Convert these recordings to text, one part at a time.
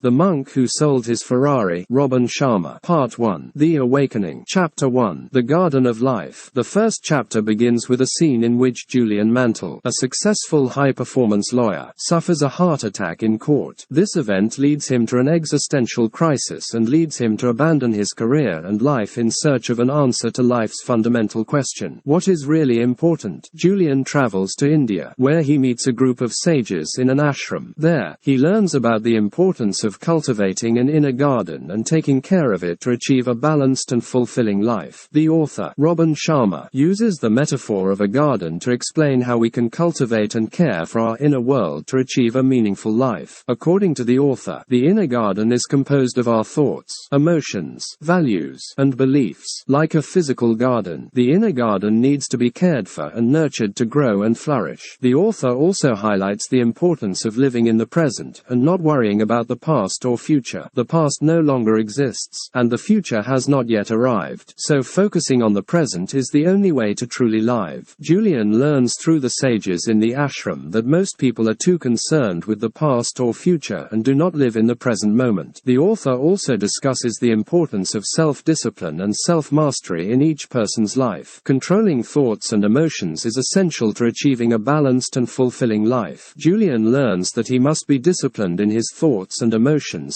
The Monk Who Sold His Ferrari, Robin Sharma. Part 1. The Awakening. Chapter 1. The Garden of Life. The first chapter begins with a scene in which Julian Mantle, a successful high-performance lawyer, suffers a heart attack in court. This event leads him to an existential crisis and leads him to abandon his career and life in search of an answer to life's fundamental question. What is really important? Julian travels to India, where he meets a group of sages in an ashram. There, he learns about the importance of cultivating an inner garden and taking care of it to achieve a balanced and fulfilling life. The author, Robin Sharma, uses the metaphor of a garden to explain how we can cultivate and care for our inner world to achieve a meaningful life. According to the author, the inner garden is composed of our thoughts, emotions, values, and beliefs. Like a physical garden, the inner garden needs to be cared for and nurtured to grow and flourish. The author also highlights the importance of living in the present and not worrying about the past or future. The past no longer exists, and the future has not yet arrived, so focusing on the present is the only way to truly live. Julian learns through the sages in the ashram that most people are too concerned with the past or future and do not live in the present moment. The author also discusses the importance of self-discipline and self-mastery in each person's life. Controlling thoughts and emotions is essential to achieving a balanced and fulfilling life. Julian learns that he must be disciplined in his thoughts and emotions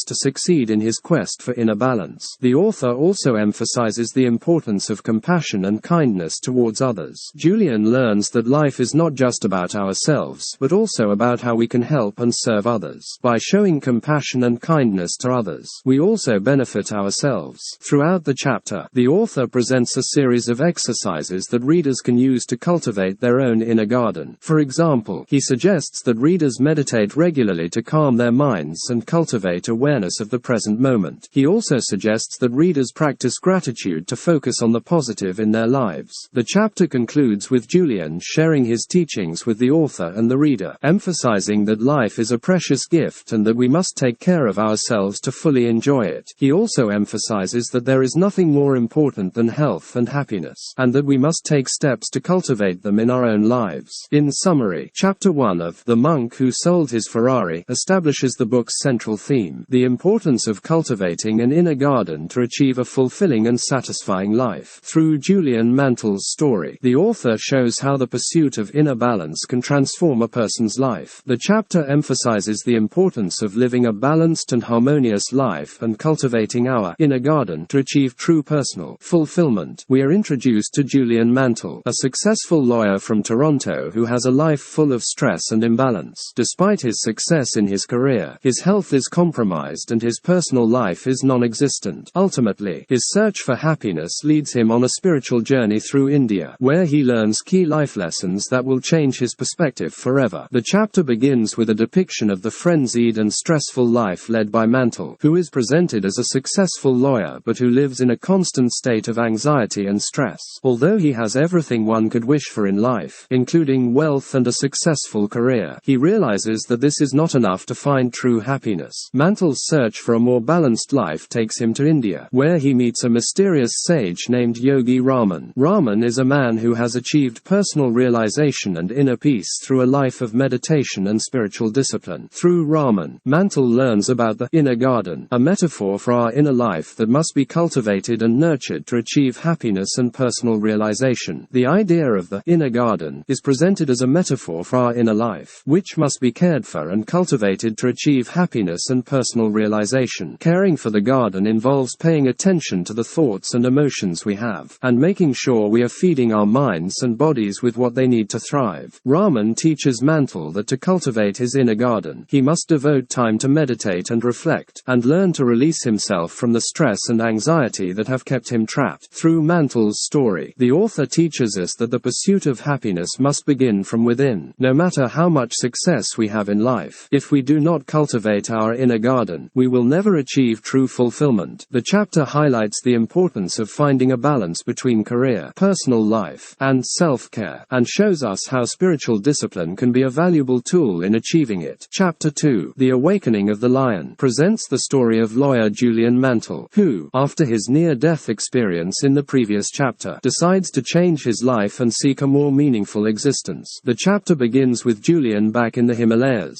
to succeed in his quest for inner balance. The author also emphasizes the importance of compassion and kindness towards others. Julian learns that life is not just about ourselves, but also about how we can help and serve others. By showing compassion and kindness to others, we also benefit ourselves. Throughout the chapter, the author presents a series of exercises that readers can use to cultivate their own inner garden. For example, he suggests that readers meditate regularly to calm their minds and cultivate awareness of the present moment. He also suggests that readers practice gratitude to focus on the positive in their lives. The chapter concludes with Julian sharing his teachings with the author and the reader, emphasizing that life is a precious gift and that we must take care of ourselves to fully enjoy it. He also emphasizes that there is nothing more important than health and happiness, and that we must take steps to cultivate them in our own lives. In summary, Chapter 1 of The Monk Who Sold His Ferrari establishes the book's central theme, the importance of cultivating an inner garden to achieve a fulfilling and satisfying life. Through Julian Mantle's story, the author shows how the pursuit of inner balance can transform a person's life. The chapter emphasizes the importance of living a balanced and harmonious life and cultivating our inner garden to achieve true personal fulfillment. We are introduced to Julian Mantle, a successful lawyer from Toronto who has a life full of stress and imbalance. Despite his success in his career, his health is compromised and his personal life is non-existent. Ultimately, his search for happiness leads him on a spiritual journey through India, where he learns key life lessons that will change his perspective forever. The chapter begins with a depiction of the frenzied and stressful life led by Mantle, who is presented as a successful lawyer but who lives in a constant state of anxiety and stress. Although he has everything one could wish for in life, including wealth and a successful career, he realizes that this is not enough to find true happiness. Mantle's search for a more balanced life takes him to India, where he meets a mysterious sage named Yogi Raman. Raman is a man who has achieved personal realization and inner peace through a life of meditation and spiritual discipline. Through Raman, Mantle learns about the inner garden, a metaphor for our inner life that must be cultivated and nurtured to achieve happiness and personal realization. The idea of the inner garden is presented as a metaphor for our inner life, which must be cared for and cultivated to achieve happiness and personal realization. Caring for the garden involves paying attention to the thoughts and emotions we have, and making sure we are feeding our minds and bodies with what they need to thrive. Raman teaches Mantle that to cultivate his inner garden, he must devote time to meditate and reflect, and learn to release himself from the stress and anxiety that have kept him trapped. Through Mantle's story, the author teaches us that the pursuit of happiness must begin from within. No matter how much success we have in life, if we do not cultivate our inner garden, we will never achieve true fulfillment. The chapter highlights the importance of finding a balance between career, personal life, and self-care, and shows us how spiritual discipline can be a valuable tool in achieving it. Chapter 2, The Awakening of the Lion, presents the story of lawyer Julian Mantle, who, after his near-death experience in the previous chapter, decides to change his life and seek a more meaningful existence. The chapter begins with Julian back in the Himalayas.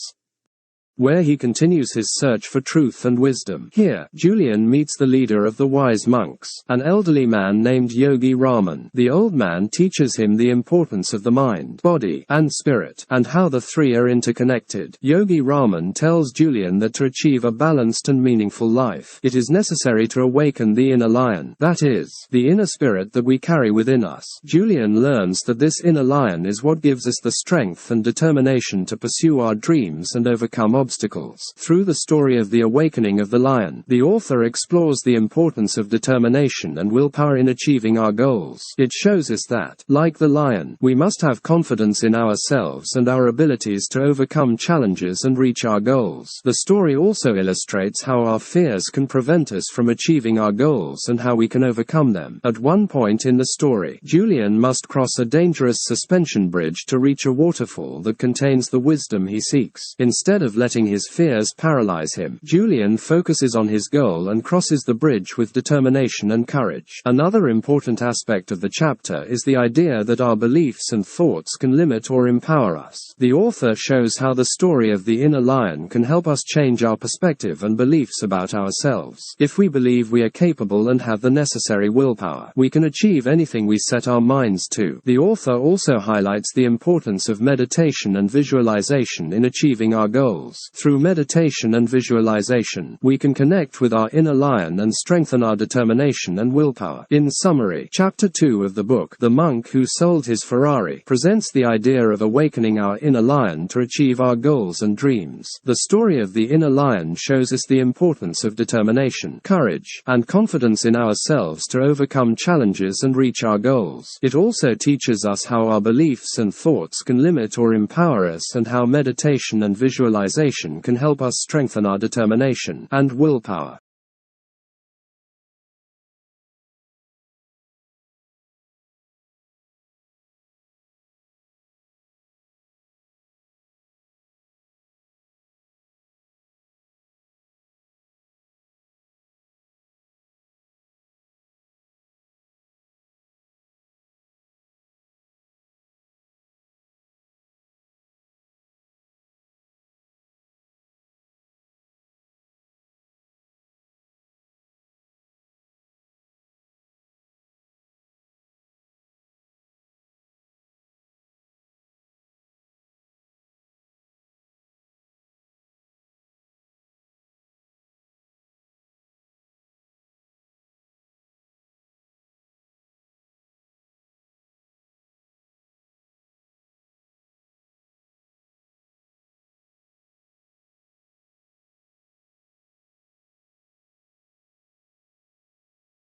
where he continues his search for truth and wisdom. Here, Julian meets the leader of the wise monks, an elderly man named Yogi Raman. The old man teaches him the importance of the mind, body, and spirit, and how the three are interconnected. Yogi Raman tells Julian that to achieve a balanced and meaningful life, it is necessary to awaken the inner lion, that is, the inner spirit that we carry within us. Julian learns that this inner lion is what gives us the strength and determination to pursue our dreams and overcome obstacles. Through the story of the awakening of the lion, the author explores the importance of determination and willpower in achieving our goals. It shows us that, like the lion, we must have confidence in ourselves and our abilities to overcome challenges and reach our goals. The story also illustrates how our fears can prevent us from achieving our goals and how we can overcome them. At one point in the story, Julian must cross a dangerous suspension bridge to reach a waterfall that contains the wisdom he seeks. Instead of letting his fears paralyze him, Julian focuses on his goal and crosses the bridge with determination and courage. Another important aspect of the chapter is the idea that our beliefs and thoughts can limit or empower us. The author shows how the story of the inner lion can help us change our perspective and beliefs about ourselves. If we believe we are capable and have the necessary willpower, we can achieve anything we set our minds to. The author also highlights the importance of meditation and visualization in achieving our goals. Through meditation and visualization, we can connect with our inner lion and strengthen our determination and willpower. In summary, Chapter 2 of the book, The Monk Who Sold His Ferrari, presents the idea of awakening our inner lion to achieve our goals and dreams. The story of the inner lion shows us the importance of determination, courage, and confidence in ourselves to overcome challenges and reach our goals. It also teaches us how our beliefs and thoughts can limit or empower us and how meditation and visualization can help us strengthen our determination and willpower.